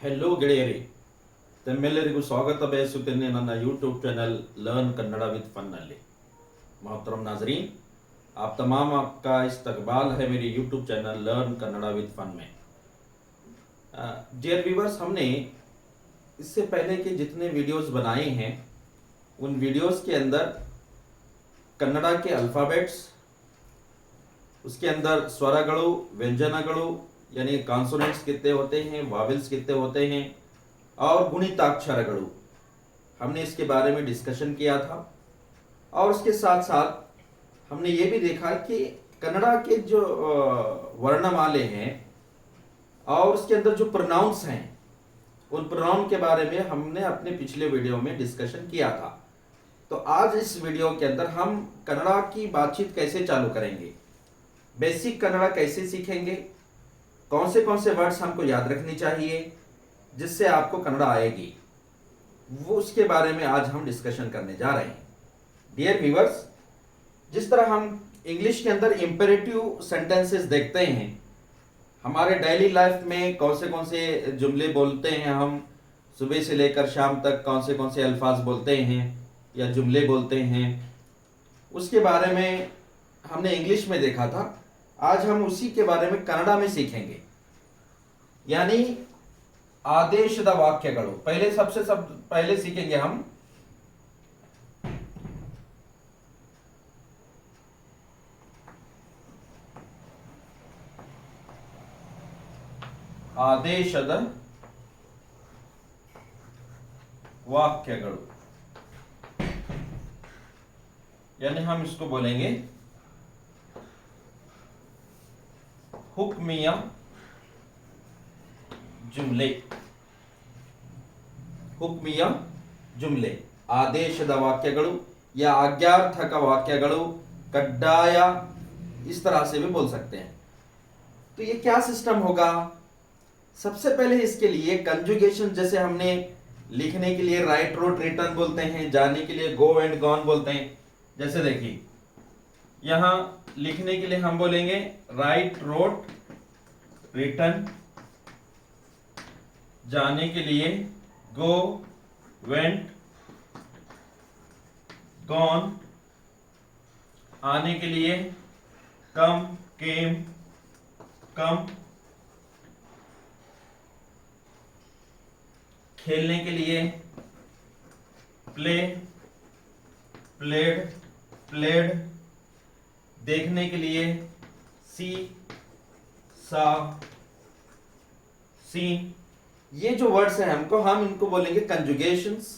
Hello ಗೆಳೆಯರೇ, ತಮ್ಮೆಲ್ಲರಿಗೂ ಸ್ವಾಗತ ಬಯಸುತ್ತೇನೆ ನನ್ನ YouTube channel learn Kannada with fun ನಲ್ಲಿ। मोहतरम नाजरीन, आप तमाम का इस्तकबाल है मेरे YouTube channel learn Kannada with fun में। डियर व्यूवर्स, हमने इससे पहले के जितने वीडियोस बनाए हैं उन वीडियोस के अंदर कन्नड़ा के अल्फ़ाबेट्स, उसके अंदर स्वरಗಳು, व्यंजनಗಳು यानी कॉन्सोनेंट्स कितने होते हैं, वावेल्स कितने होते हैं और गुणिताक्षरಗಳು, हमने इसके बारे में डिस्कशन किया था। और उसके साथ साथ हमने ये भी देखा कि कन्नड़ा के जो वर्णमाले हैं और उसके अंदर जो प्रोनाउंस हैं उन प्रोनाउन के बारे में हमने अपने पिछले वीडियो में डिस्कशन किया था। तो आज इस वीडियो के अंदर हम कन्नड़ा की बातचीत कैसे चालू करेंगे, बेसिक कन्नड़ा कैसे सीखेंगे, कौन से वर्ड्स हमको याद रखनी चाहिए जिससे आपको कन्नड़ा आएगी, वो उसके बारे में आज हम डिस्कशन करने जा रहे हैं। डियर व्यूअर्स, जिस तरह हम इंग्लिश के अंदर इंपेरेटिव सेंटेंसेस देखते हैं, हमारे डेली लाइफ में कौन से जुमले बोलते हैं, हम सुबह से लेकर शाम तक कौन से अल्फाज बोलते हैं या जुमले बोलते हैं, उसके बारे में हमने इंग्लिश में देखा था। आज हम उसी के बारे में कन्नड़ा में सीखेंगे, यानी आदेशद वाक्यಗಳು। सबसे पहले सीखेंगे हम ಆದೇಶದ वाक्यಗಳು, यानी हम इसको बोलेंगे हुक्मिया जुमले। ಹುಕ್ಮಿಯ ಜುಮ್ಲೆ, ಆದೇಶದ ವಾಕ್ಯಗಳು या आज्ञार्थक वाक्यಗಳು, कड्डाय, इस तरह से भी बोल सकते हैं। तो ये क्या सिस्टम होगा? सबसे पहले इसके लिए कंजुगेशन, जैसे हमने लिखने के लिए राइट रोट रिटर्न बोलते हैं, जाने के लिए गो एंड गॉन बोलते हैं। जैसे देखिए, यहां लिखने के लिए हम बोलेंगे राइट रोट रिटर्न, जाने के लिए गो, वेंट, गॉन, आने के लिए कम, केम, कम, खेलने के लिए प्ले, प्लेड, प्लेड, देखने के लिए सी, सा, सीन। ये जो वर्ड्स हैं हम इनको बोलेंगे कंजुगेशंस।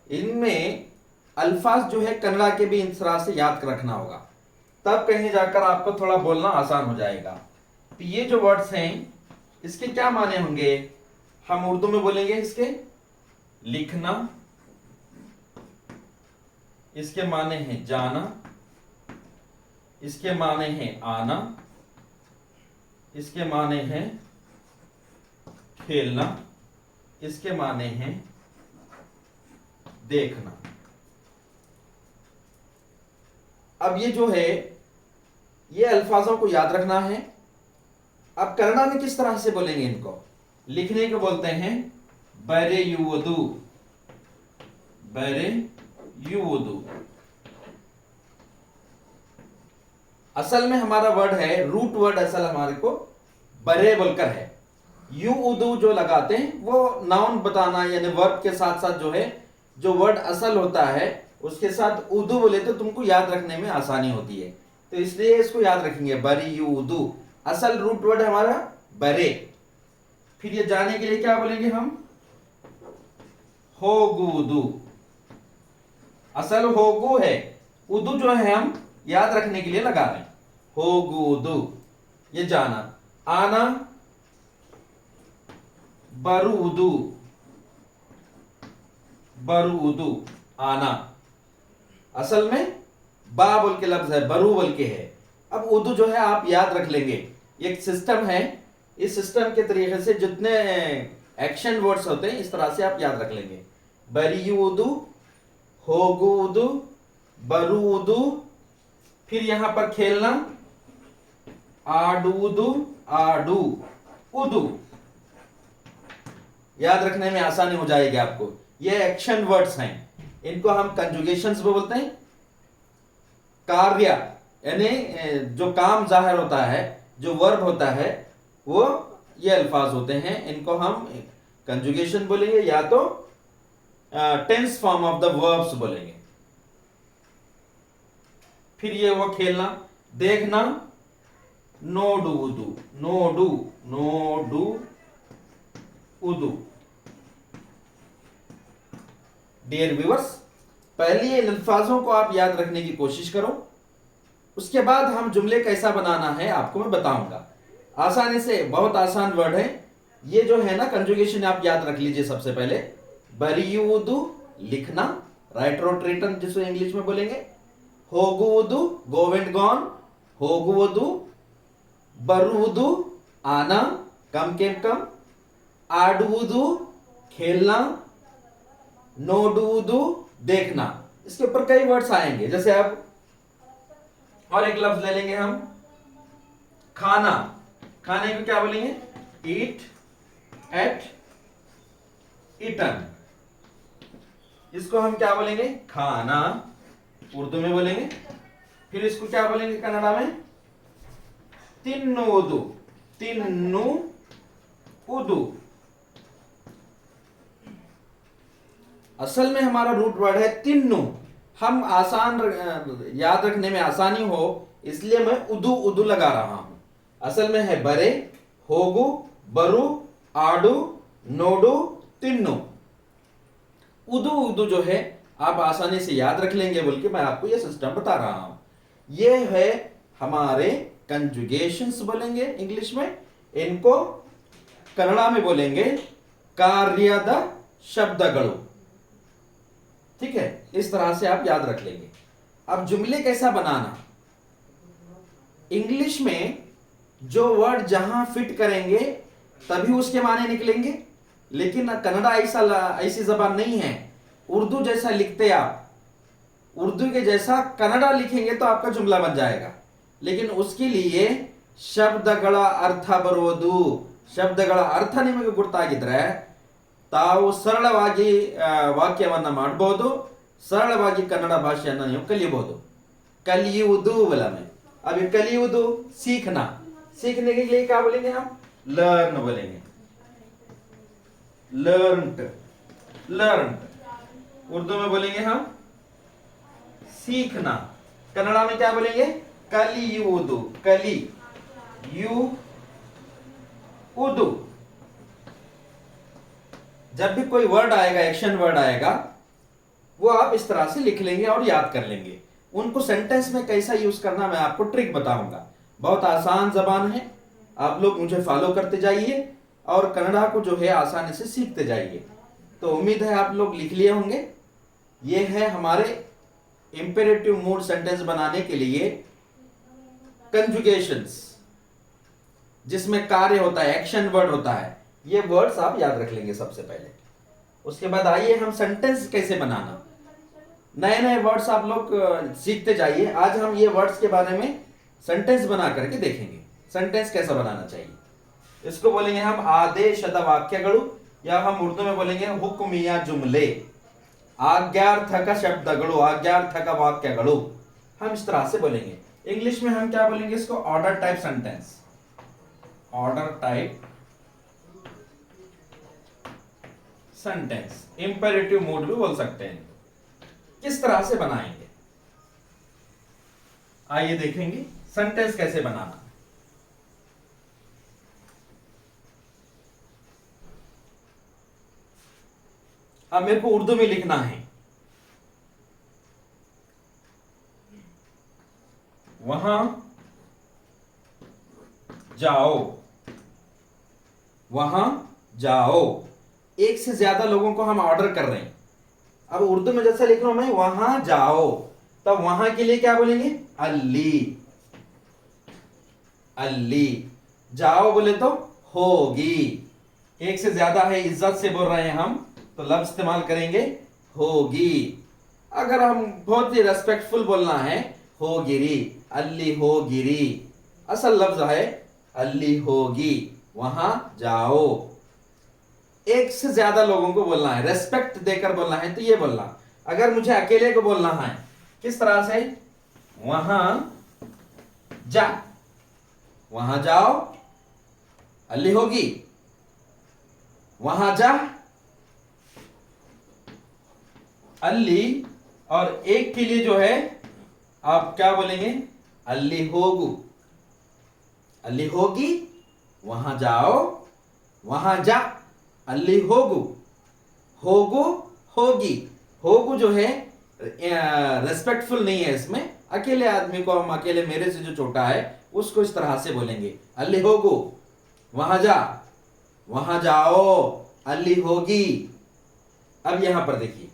इनमें अल्फाज जो है कन्नड़ा के भी इस तरह से याद रखना होगा, तब कहीं जाकर आपको थोड़ा बोलना आसान हो जाएगा। तो ये जो वर्ड्स हैं इसके क्या माने होंगे? हम उर्दू में बोलेंगे इसके लिखना, इसके माने हैं जाना, इसके माने हैं आना, इसके माने हैं खेलना, इसके माने हैं देखना। अब ये जो है ये अल्फाजों को याद रखना है। अब कन्नड़ा में किस तरह से बोलेंगे इनको? लिखने को बोलते हैं बरेयुवुदु, बरेयुवुदु। असल में हमारा वर्ड है, रूट वर्ड असल हमारे को बरे बोलकर है। यू उदू जो लगाते हैं वो नाउन बताना, यानी वर्ब के साथ साथ जो है जो वर्ड असल होता है उसके साथ उदू बोले तो तुमको याद रखने में आसानी होती है। तो इसलिए इसको याद रखेंगे बरी यू उदू। असल रूट वर्ड है हमारा बरे। फिर ये जाने के लिए क्या बोलेंगे हम? होगुदू। असल होगु है, उदू जो है हम याद रखने के लिए लगा रहे हैं, होगुदू, ये जाना। आना बरूदू, बरूदू, आना। असल में बा बोल के लफ्ज है, बरू बोल के है। अब उर्दू जो है आप याद रख लेंगे, एक सिस्टम है, इस सिस्टम के तरीके से जितने एक्शन वर्ड्स होते हैं इस तरह से आप याद रख लेंगे। बरीउदू, होगुदू, बरूदू। फिर यहां पर खेलना आडूदू, आडू, उदू। याद रखने में आसानी हो जाएगी आपको। ये एक्शन वर्ड्स हैं, इनको हम कंजुगेशंस भी बोलते हैं। कार्य यानी जो काम जाहिर होता है, जो वर्ब होता है, वो ये अल्फाज होते हैं, इनको हम कंजुगेशन बोलेंगे या तो tense form of the verbs बोलेंगे। फिर ये वो खेलना, देखना, नो डू उदू, नो डू, नो डू उदू। डियर व्यूअर्स, पहले इन अल्फाजों को आप याद रखने की कोशिश करो, उसके बाद हम जुमले कैसा बनाना है आपको मैं बताऊंगा आसानी से। बहुत आसान वर्ड है ये जो है ना, कंजुगेशन आप याद रख लीजिए। सबसे पहले बरियुदु लिखना, राइट रोट रिटर्न जिसको इंग्लिश में बोलेंगे। होगुवुदु गो एंड गॉन, होगुवुदु। बरुवुदु आना, कम के कम। आडुवुदु खेलना, नोडुवुदु देखना। इसके ऊपर कई वर्ड्स आएंगे, जैसे अब और एक लफ्ज ले लेंगे हम, खाना। खाने को क्या बोलेंगे? ईट, एट, ईटन। इसको हम क्या बोलेंगे? खाना उर्दू में बोलेंगे। फिर इसको क्या बोलेंगे कन्नड़ा में? तिन्नुवुदु, तिन्नु उदु। असल में हमारा रूट वर्ड है तिन्नु। हम आसान याद रखने में आसानी हो इसलिए मैं उदू उदू लगा रहा हूं। असल में है बरे, होगु, बरु, आडू, नोडू, तिन्नु। उदू उदू जो है आप आसानी से याद रख लेंगे बोल के मैं आपको यह सिस्टम बता रहा हूं। ये है हमारे कंजुगेशंस बोलेंगे इंग्लिश में, इनको कन्नड़ा में बोलेंगे कार्यद शब्दगळु। ठीक है, इस तरह से आप याद रख लेंगे। अब जुमले कैसा बनाना? इंग्लिश में जो वर्ड जहां फिट करेंगे तभी उसके माने निकलेंगे, लेकिन कन्नड़ा ऐसी जबान नहीं है। उर्दू जैसा लिखते आप, उर्दू के जैसा कन्नड़ा लिखेंगे तो आपका जुमला बन जाएगा, लेकिन उसके लिए ಶಬ್ದಗಳ ಅರ್ಥ ಬರುವುದು, ಶಬ್ದಗಳ ಅರ್ಥ ನಿಮಗೆ ಗೊತ್ತಾಗಿದ್ರೆ ತಾವು ಸರಳವಾಗಿ ವಾಕ್ಯವನ್ನ ಮಾಡಬಹುದು, ಸರಳವಾಗಿ ಕನ್ನಡ ಭಾಷೆಯನ್ನು ನೀವು ಕಲಿಯಬಹುದು। कलियुदु वाला में, अभी कलियुदु सीखना, सीखने के लिए क्या बोलेंगे हम? लर्न बोलेंगे, लर्नड, लर्नड। उर्दू में बोलेंगे हम सीखना, कन्नड़ा में क्या बोलेंगे? कलियुदु, कली यू उदु। जब भी कोई वर्ड आएगा, एक्शन वर्ड आएगा, वो आप इस तरह से लिख लेंगे और याद कर लेंगे। उनको सेंटेंस में कैसा यूज करना मैं आपको ट्रिक बताऊंगा। बहुत आसान जबान है, आप लोग मुझे फॉलो करते जाइए और कन्नड़ा को जो है आसानी से सीखते जाइए। तो उम्मीद है आप लोग लिख लिए होंगे। ये है हमारे इंपेरेटिव मूड सेंटेंस बनाने के लिए कंजुगेशंस, जिसमें कार्य होता है, एक्शन वर्ड होता है। ये वर्ड्स आप याद रख लेंगे सबसे पहले। उसके बाद आइए हम सेंटेंस कैसे बनाना, नए नए वर्ड्स आप लोग सीखते जाइए। आज हम ये वर्ड्स के बारे में सेंटेंस बना करके देखेंगे, सेंटेंस कैसा बनाना चाहिए। इसको बोलेंगे हम आदेशद वाक्यಗಳು, या हम उर्दू में बोलेंगे हुक्मिया जुमले, आज्ञार्थक शब्दಗಳು, आज्ञार्थक वाक्यಗಳು। हम इस तरह से बोलेंगे। इंग्लिश में हम क्या बोलेंगे इसको? Order type sentence, order type sentence, imperative mood भी बोल सकते हैं। किस तरह से बनाएंगे आइए देखेंगे सेंटेंस कैसे बनाना। अब मेरे को उर्दू में लिखना है, वहां जाओ, वहां जाओ। एक से ज्यादा लोगों को हम ऑर्डर कर रहे हैं। अब उर्दू में जैसा लिख रहा हूं मैं, वहां जाओ, तब वहां के लिए क्या बोलेंगे? अल्ली, अल्ली। जाओ बोले तो होगी। एक से ज्यादा है, इज्जत से बोल रहे हैं हम, तो लफ्ज इस्तेमाल करेंगे होगी। अगर हम बहुत ही रेस्पेक्टफुल बोलना है, होगिरी, अल्ली होगिरी। असल लफ्ज है अल्ली होगी, वहां जाओ। एक से ज्यादा लोगों को बोलना है, रेस्पेक्ट देकर बोलना है तो ये बोलना। अगर मुझे अकेले को बोलना है किस तरह से, वहां जा, वहां जाओ, अल्ली होगी, वहां जा, अल्ली। और एक के लिए जो है आप क्या बोलेंगे, अल्ली होगू, अल्ली होगी, वहां जाओ, वहां जा, अल्ली होगू, होगू होगी। होगू जो है रेस्पेक्टफुल नहीं है, इसमें अकेले आदमी को हम अकेले मेरे से जो छोटा है उसको इस तरह से बोलेंगे, अल्ली होगू, वहां जा, वहां जाओ, अल्ली होगी। अब यहां पर देखिए,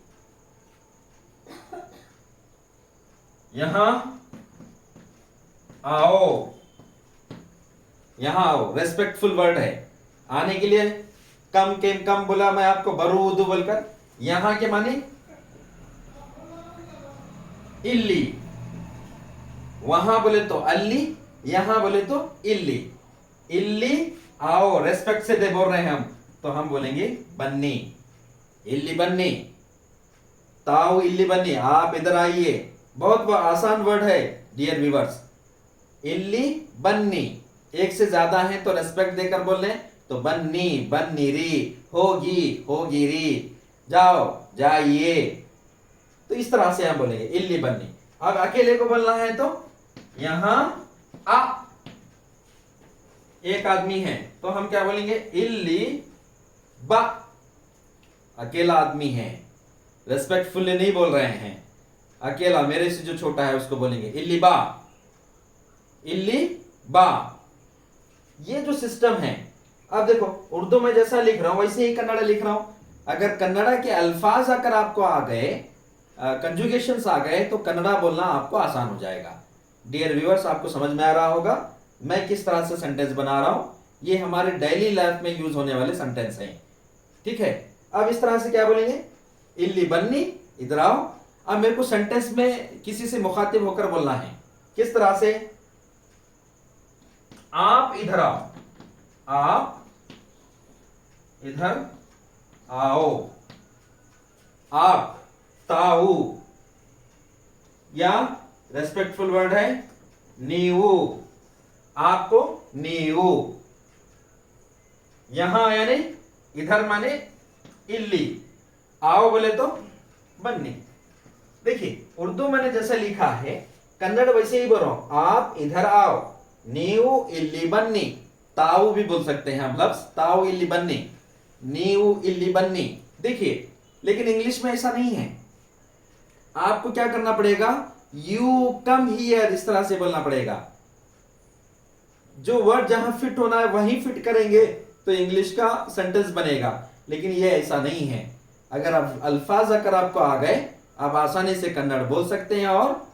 यहां आओ, यहां आओ रेस्पेक्टफुल वर्ड है। आने के लिए कम केम कम बोला मैं आपको बरूदू बोलकर, यहां के माने इल्ली, वहां बोले तो अल्ली, यहां बोले तो इल्ली। इल्ली आओ, रेस्पेक्ट से दे बोल रहे हैं हम, तो हम बोलेंगे बन्नी, इल्ली बन्नी, ताऊ इल्ली बन्नी, आप इधर आइए। बहुत आसान वर्ड है डियर व्यूअर्स, इल्ली बन्नी। एक से ज्यादा है तो रेस्पेक्ट देकर बोल रहे तो बन्नी, बन्नी री, होगी, होगी री, जाओ, जाइए। तो इस तरह से हम बोलेंगे इल्ली बन्नी। अब अकेले को बोलना है तो यहां आ, एक आदमी है तो हम क्या बोलेंगे, इल्ली बा, अकेला आदमी है, रेस्पेक्टफुली नहीं बोल रहे हैं, अकेला मेरे से जो छोटा है उसको बोलेंगे इल्ली बा, इल्ली बा। ये जो सिस्टम है, अब देखो उर्दू में जैसा लिख रहा हूं वैसे ही कन्नड़ा लिख रहा हूं। अगर कन्नड़ा के अल्फाज अगर आपको आ गए, कंजुगेशंस आ गए, तो कन्नड़ा बोलना आपको आसान हो जाएगा। डियर व्यूअर्स, आपको समझ में आ रहा होगा मैं किस तरह से सेंटेंस बना रहा हूं। ये हमारे डेली लाइफ में यूज होने वाले सेंटेंस हैं, ठीक है। अब इस तरह से क्या बोलेंगे, इल्ली बन्नी, इधर आओ। अब मेरे को सेंटेंस में किसी से मुखातिब होकर बोलना है, किस तरह से, आप इधर आओ, आप इधर आओ, आप, ताऊ, या रेस्पेक्टफुल वर्ड है नीवू, आपको नीवू। यहां यानी इधर माने इल्ली, आओ बोले तो बन्नी। देखिए उर्दू मैंने जैसे लिखा है कन्नड़ वैसे ही बोल रहा हूं, आप इधर आओ, नीवू इल्ली बन्नी, ताऊ भी बोल सकते हैं आप लफ्ज, ताऊ इल्ली बन्नी, नीवू इल्ली बन्नी। देखिए लेकिन इंग्लिश में ऐसा नहीं है, आपको क्या करना पड़ेगा, यू कम हियर, इस तरह से बोलना पड़ेगा। जो वर्ड जहां फिट होना है वहीं फिट करेंगे तो इंग्लिश का सेंटेंस बनेगा, लेकिन ये ऐसा नहीं है। अगर आप अल्फाज अगर आपको आ गए, आप आसानी से कन्नड़ बोल सकते हैं और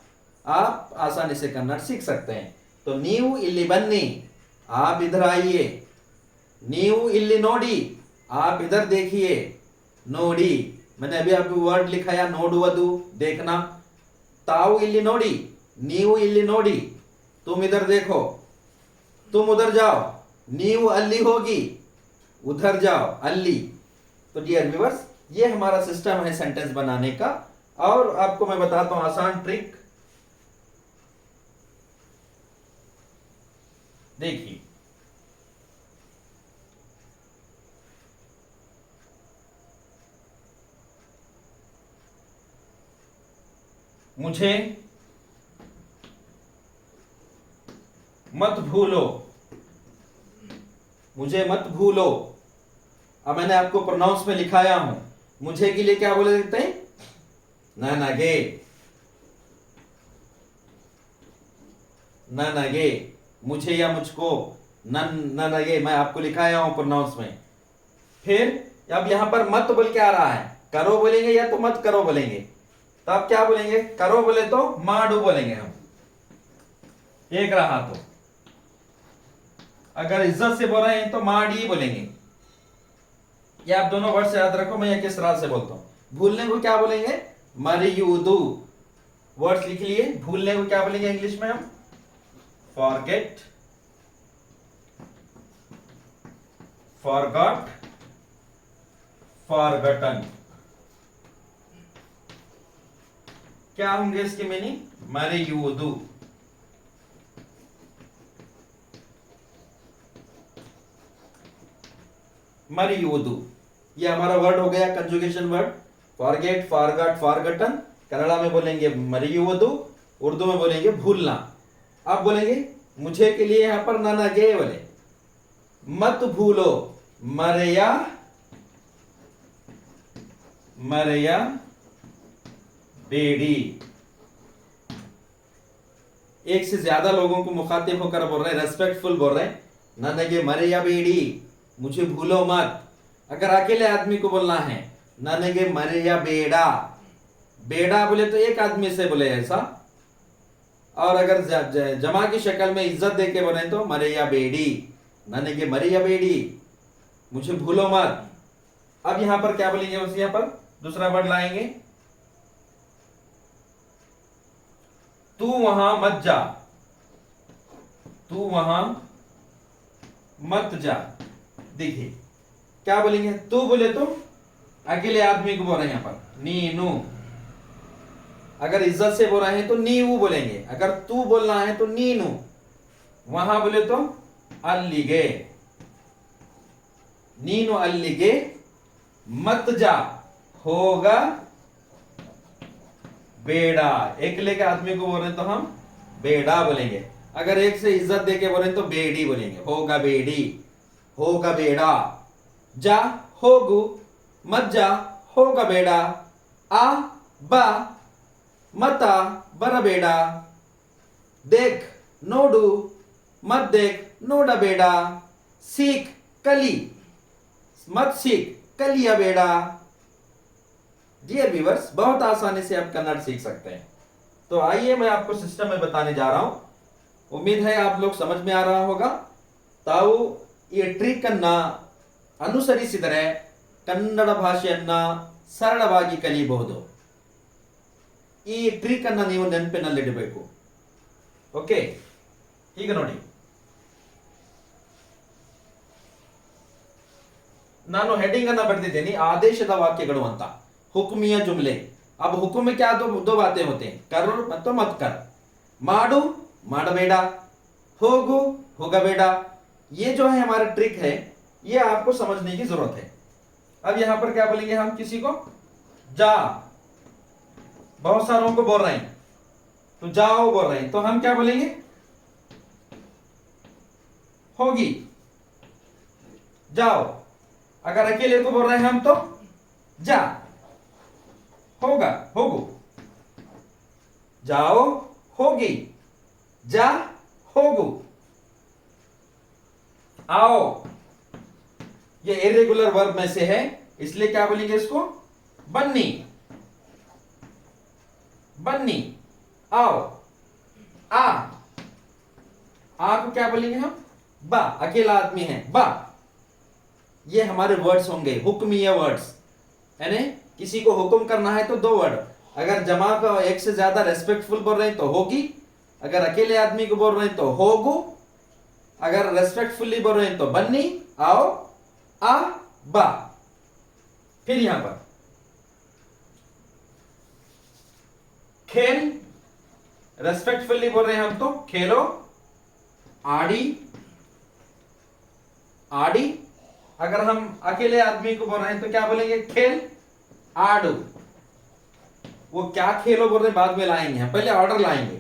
आप आसानी से कन्नड़ सीख सकते हैं। तो नीवू इल्ली बन्नी, आप इधर आइए, नीवू इल्ली नोडी, आप इधर देखिए, नोडी मैंने अभी आपको वर्ड लिखाया नोडुवदु, देखना। ताऊ इल्ली नोडी, नीवू इल्ली नोडी, तुम इधर देखो, तुम उधर जाओ, नीवू अल्ली होगी, उधर जाओ, अल्ली। तो डियर व्यूअर्स, ये हमारा सिस्टम है सेंटेंस बनाने का। और आपको मैं बताता हूं आसान ट्रिक, देखिए मुझे मत भूलो, मुझे मत भूलो। अब मैंने आपको प्रोनाउंस में लिखाया हूं, मुझे के लिए क्या बोले देते हैं, ननगे, ननगे, मुझे या मुझको, ननगे मैं आपको लिखाया हूं प्रोनाउंस में। फिर अब यहां पर मत बोल के आ रहा है, करो बोलेंगे या तो मत करो बोलेंगे। तो आप क्या बोलेंगे, करो बोले तो माडू बोलेंगे हम, एक रहा तो। अगर इज्जत से बोल रहे हैं तो माडी बोलेंगे। ये आप दोनों वर्ड से याद रखो, मैं ये किस तरह से बोलता हूं। भूलने को क्या बोलेंगे, मरियूदू, वर्ड्स लिख लिए। भूलने को क्या बोलेंगे इंग्लिश में हम, फॉरगेट, फॉरगॉट, फॉरगटन। क्या होंगे इसकी मीनिंग? मरियूदु। मरियूदु, ये हमारा वर्ड हो गया, conjugation word. Forget, forgot, forgotten. Kannada में बोलेंगे मरियूदु, उर्दू में बोलेंगे भूलना। आप बोलेंगे मुझे के लिए यहां पर ननगे बोले, मत भूलो, मरया, मरया बेड़ी। एक से ज्यादा लोगों को मुखातिब होकर बोल रहे हैं, रेस्पेक्टफुल बोल रहे हैं, ननगे मरया बेड़ी, मुझे भूलो मत। अगर अकेले आदमी को बोलना है ननगे मरया बेड़ा, बेड़ा बोले तो एक आदमी से बोले ऐसा, और अगर जमा की शक्ल में इज्जत देके बोले तो मरया बेड़ी, ननगे मरया बेड़ी, मुझे भूलो मत। अब यहां पर क्या बोलेंगे? उस यहां पर दूसरा वर्ड लाएंगे, तू वहां मत जा, तू वहां मत जा। देखिए क्या बोलेंगे? तू बोले तो अकेले आदमी को बोल रहे हैं यहां पर नीनू। अगर इज्जत से बोल रहे हैं तो नीवू बोलेंगे, अगर तू बोलना है तो नीनू। वहां बोले तो अल्लिगे, नीनू अल्लिगे, मत जा होगा बेड़ा। एक लेके आदमी को बोल रहे तो हम बेड़ा बोलेंगे, अगर एक से इज्जत देके बोले तो बेड़ी बोलेंगे, होगा बेड़ी, होगा बेड़ा। जा होगु, मत जा होगा बेड़ा। आ बा मता बरा बेड़ा। देख नोडू, मत देख नोडा बेड़ा। सीख कली, मत सीख कलिया बेड़ा। डियर व्यूअर्स, बहुत आसानी से आप कन्नड़ सीख सकते हैं। तो आइए मैं आपको सिस्टम में बताने जा रहा हूं, उम्मीद है आप लोग समझ में आ रहा होगा। ताऊ ये ट्रिक अन्न ಅನುಸರಿಸಿದರೆ ಕನ್ನಡ ಭಾಷೆಯನ್ನ ಸರಳವಾಗಿ ಕಲಿಯಬಹುದು। ಈ ಟ್ರಿಕ್ ಅನ್ನ ನೀವು ನೆನಪಿನಲ್ಲಿಡಬೇಕು। ಓಕೆ, ಈಗ ನೋಡಿ, ನಾನು ಹೆಡಿಂಗ್ ಅನ್ನ ಬರೆದಿದ್ದೇನೆ ಆದೇಶದ ವಾಕ್ಯಗಳು ಅಂತ, ಹುಕುಮಿಯ ಜುಮ್ಲೆ। अब हुकुम में क्या दो बातें होते हैं, कर ಮತ್ತು मत कर। माडू ಮಾಡಬೇಡ, होगू होगಬೇಡ। ये जो है हमारा ट्रिक है, ये आपको समझने की जरूरत है। अब यहां पर क्या बोलेंगे हम? किसी को जा, बहुत सारों को बोल रहे हैं तो जाओ बोल रहे हैं, तो हम क्या बोलेंगे? होगी, जाओ। अगर अकेले को बोल रहे हैं हम तो जा, होगा होगू। जाओ होगी, जा होगू। आओ, ये इरेगुलर वर्ब में से है, इसलिए क्या बोलेंगे इसको? बन्नी, बन्नी। आओ, आ को क्या बोलेंगे हम? बा, अकेला आदमी है बा। ये हमारे वर्ड्स होंगे, हुक्मीय वर्ड्स, यानी किसी को हुक्म करना है तो दो वर्ड। अगर जमा का एक से ज्यादा रेस्पेक्टफुल बोल रहे हैं तो होगी, अगर अकेले आदमी को बोल रहे हैं तो होगू, अगर रेस्पेक्टफुली बोल रहे हैं तो बन्नी, आओ, आ, बा। फिर यहां पर खेल, रेस्पेक्टफुली बोल रहे हैं हम तो खेलो, आड़ी, आड़ी। अगर हम अकेले आदमी को बोल रहे हैं तो क्या बोलेंगे? खेल, आडू। वो क्या खेलो बोल रहे हैं बाद में लाएंगे, हम पहले ऑर्डर लाएंगे।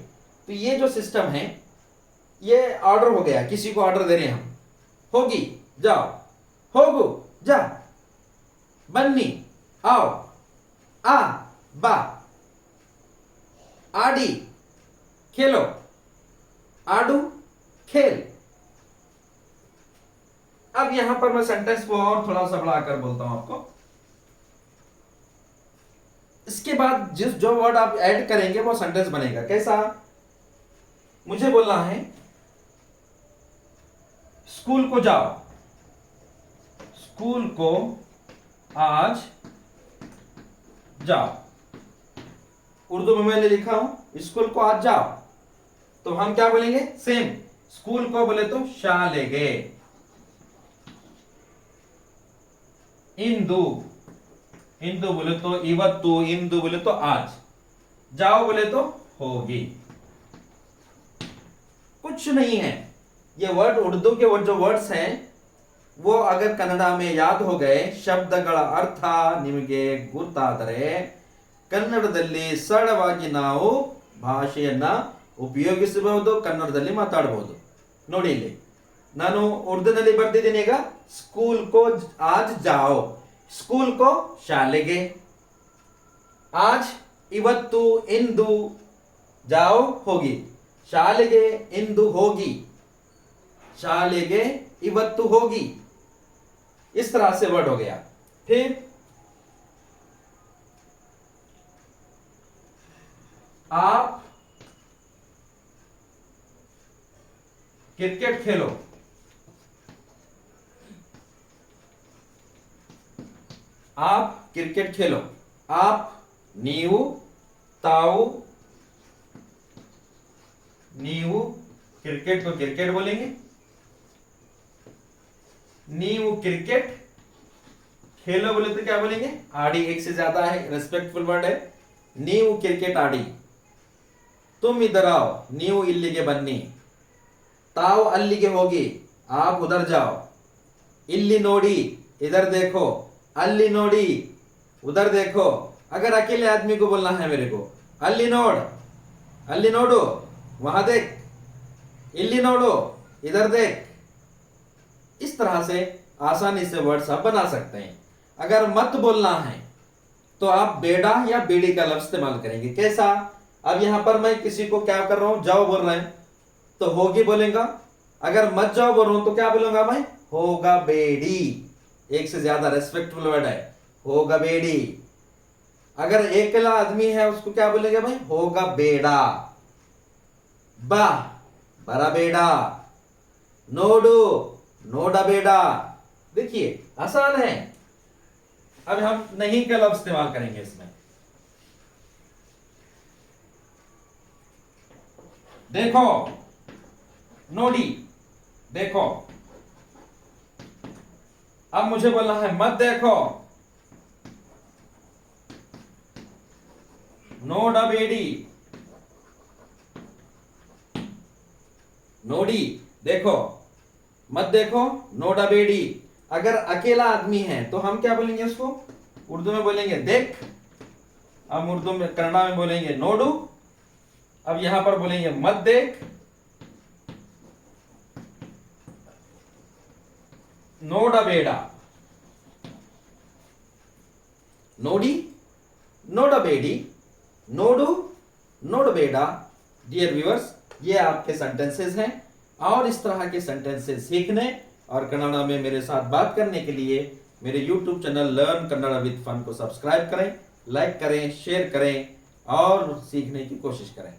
तो ये जो सिस्टम है, ये ऑर्डर हो गया, किसी को ऑर्डर दे रहे हैं हम। होगी जाओ, होगू जा, बन्नी आओ, आ बा, आड़ी खेलो, आडू खेल। अब यहां पर मैं सेंटेंस को और थोड़ा सा बढ़ाकर बोलता हूं आपको। इसके बाद जो वर्ड आप ऐड करेंगे वो सेंटेंस बनेगा। कैसा? मुझे बोलना है स्कूल को जाओ, स्कूल को आज जाओ। उर्दू में मैंने लिखा हूं स्कूल को आज जाओ, तो हम क्या बोलेंगे? सेम, स्कूल को बोले तो शालेगे। इंदु, इंदु बोले तो इवत्तु, इंदु बोले तो आज, जाओ बोले तो होगी। कुछ नहीं है। ये वर्ड उर्दू के जो वर्ड्स हैं वो अगर कन्नड़ा में याद हो गए, ಶಬ್ದಗಳ ಅರ್ಥ ನಿಮಗೆ ಗೊತ್ತಾದರೆ ಕನ್ನಡದಲ್ಲಿ ಸರಳವಾಗಿ ನಾವು ಭಾಷೆಯನ್ನ ಉಪಯೋಗಿಸಬಹುದು, ಕನ್ನಡದಲ್ಲಿ ಮಾತಾಡಬಹುದು। ನೋಡಿ ಇಲ್ಲಿ ನಾನು ಉರ್ದುನಲ್ಲಿ ಬರ್ತಿದ್ದೀನಿ ಈಗ, ಸ್ಕೂಲ್ ಕೋ ಆಜ್ ಜಾओ, ಸ್ಕೂಲ್ ಕೋ ಶಾಲೆಗೆ, ಆಜ್ ಇವತ್ತು, ಇಂದು, ಜಾओ ಹೋಗಿ, ಶಾಲೆಗೆ ಇಂದು ಹೋಗಿ, ಶಾಲೆಗೆ ಇವತ್ತು होगी। इस तरह से वर्ड हो गया। फिर आप क्रिकेट खेलो, आप क्रिकेट खेलो, आप नीवु ताऊ, नीवु क्रिकेट को क्रिकेट बोलेंगे, नीवु क्रिकेट खेलो बोले तो क्या बोलेंगे, आड़ी, एक से ज्यादा है, रेस्पेक्टफुल वर्ड है। नीवु क्रिकेट आड़ी, तुम इधर आओ, नीवु इल्लिगे बन्नी, ताऊ अल्लिगे होगी, आप उधर जाओ, इल्ली नोड़ी, इधर देखो, अल्ली नोड़ी, उधर देखो। अगर अकेले आदमी को बोलना है मेरे को, अल्ली नोड़, अल्ली नोडो, वहां देख, इल्ली नोडो, इधर देख। इस तरह से आसानी से वर्ड्स आप बना सकते हैं। अगर मत बोलना है तो आप बेड़ा या बेड़ी का लफ्ज इस्तेमाल करेंगे। कैसा, अब यहां पर मैं किसी को क्या कर रहा हूं, जाओ बोल रहे हैं तो होगी बोलेगा। अगर मत जाओ बोल रहा हूं तो क्या बोलूंगा मैं, होगा बेड़ी, एक से ज्यादा रेस्पेक्टफुल वर्ड है, होगा बेड़ी। अगर अकेला आदमी है उसको क्या बोलेंगे भाई, होगा बेड़ा। बा, बड़ा बेड़ा, नोडू, नोडा बेड़ा। देखिए आसान है। अब हम नहीं का लफ्ज इस्तेमाल करेंगे इसमें। देखो, नोडी, देखो। अब मुझे बोलना है मत देखो, नोडा बेड़ी, नोडी देखो, मत देखो, नोडा बेड़ी। अगर अकेला आदमी है तो हम क्या बोलेंगे उसको, उर्दू में बोलेंगे देख, हम उर्दू में कन्नड़ा में बोलेंगे नोडू। अब यहां पर बोलेंगे मत देख, नोडा बेड़ा, नोडी, नोडा बेड़ी, नोडू, नोड बेड़ा। डियर व्यूअर्स, ये आपके सेंटेंसेस हैं और इस तरह के सेंटेंसेस सीखने और कन्नड़ा में मेरे साथ बात करने के लिए मेरे YouTube channel learn Kannada with fun को सब्सक्राइब करें, लाइक करें, शेयर करें और सीखने की कोशिश करें।